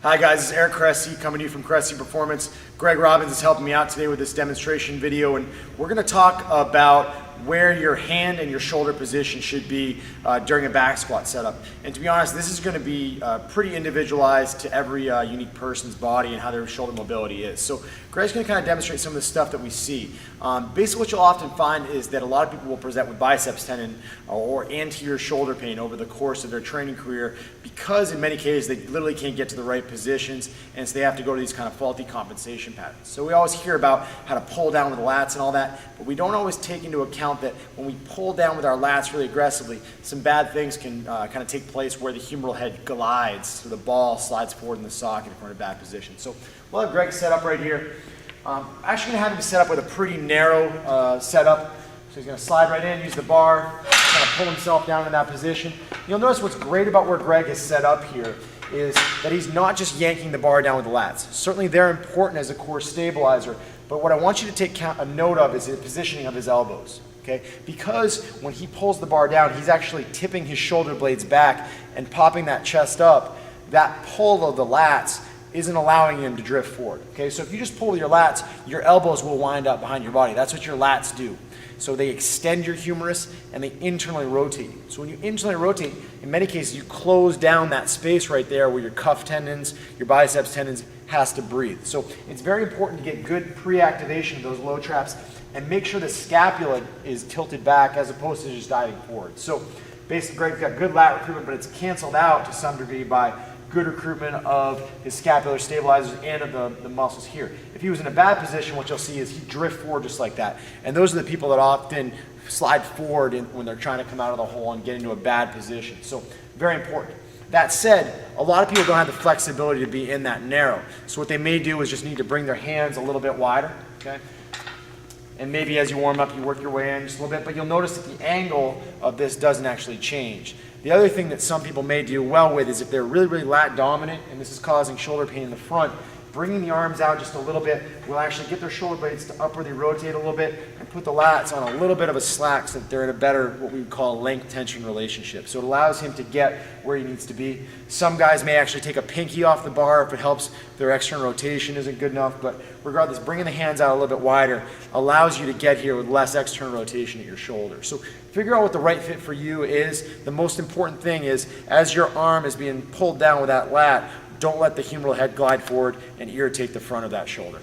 Hi guys, this is Eric Cressey coming to you from Cressey Performance. Greg Robbins is helping me out today with this demonstration video, and we're going to talk about where your hand and your shoulder position should be during a back squat setup. And to be honest, this is going to be pretty individualized to every unique person's body and how their shoulder mobility is. So Greg's going to kind of demonstrate some of the stuff that we see. Basically what you'll often find is that a lot of people will present with biceps tendon or anterior shoulder pain over the course of their training career because in many cases they literally can't get to the right positions, and so they have to go to these kind of faulty compensation patterns. So we always hear about how to pull down with the lats and all that, but we don't always take into account that when we pull down with our lats really aggressively, some bad things can kind of take place where the humeral head glides, so the ball slides forward in the socket if we're in a bad position. So we'll have Greg set up right here. I'm actually going to have him set up with a pretty narrow setup. So he's going to slide right in, use the bar, kind of pull himself down in that position. You'll notice what's great about where Greg is set up here is that he's not just yanking the bar down with the lats. Certainly they're important as a core stabilizer, but what I want you to take a note of is the positioning of his elbows. Okay? Because when he pulls the bar down, he's actually tipping his shoulder blades back and popping that chest up. That pull of the lats isn't allowing him to drift forward. Okay? So if you just pull with your lats, your elbows will wind up behind your body. That's what your lats do. So they extend your humerus and they internally rotate you. So when you internally rotate, in many cases you close down that space right there where your cuff tendons, your biceps tendons has to breathe. So it's very important to get good pre-activation of those low traps and make sure the scapula is tilted back as opposed to just diving forward. So basically Greg's got good lat recruitment, but it's canceled out to some degree by good recruitment of his scapular stabilizers and of the muscles here. If he was in a bad position, what you'll see is he'd drift forward just like that. And those are the people that often slide forward when they're trying to come out of the hole and get into a bad position. So very important. That said, a lot of people don't have the flexibility to be in that narrow. So what they may do is just need to bring their hands a little bit wider. Okay? And maybe as you warm up, you work your way in just a little bit, but you'll notice that the angle of this doesn't actually change. The other thing that some people may do well with is if they're really, really lat dominant, and this is causing shoulder pain in the front, bringing the arms out just a little bit will actually get their shoulder blades to upwardly rotate a little bit and put the lats on a little bit of a slack so that they're in a better, what we would call, length tension relationship. So it allows him to get where he needs to be. Some guys may actually take a pinky off the bar if it helps their external rotation isn't good enough, but regardless, bringing the hands out a little bit wider allows you to get here with less external rotation at your shoulder. So figure out what the right fit for you is. The most important thing is as your arm is being pulled down with that lat, don't let the humeral head glide forward and irritate the front of that shoulder.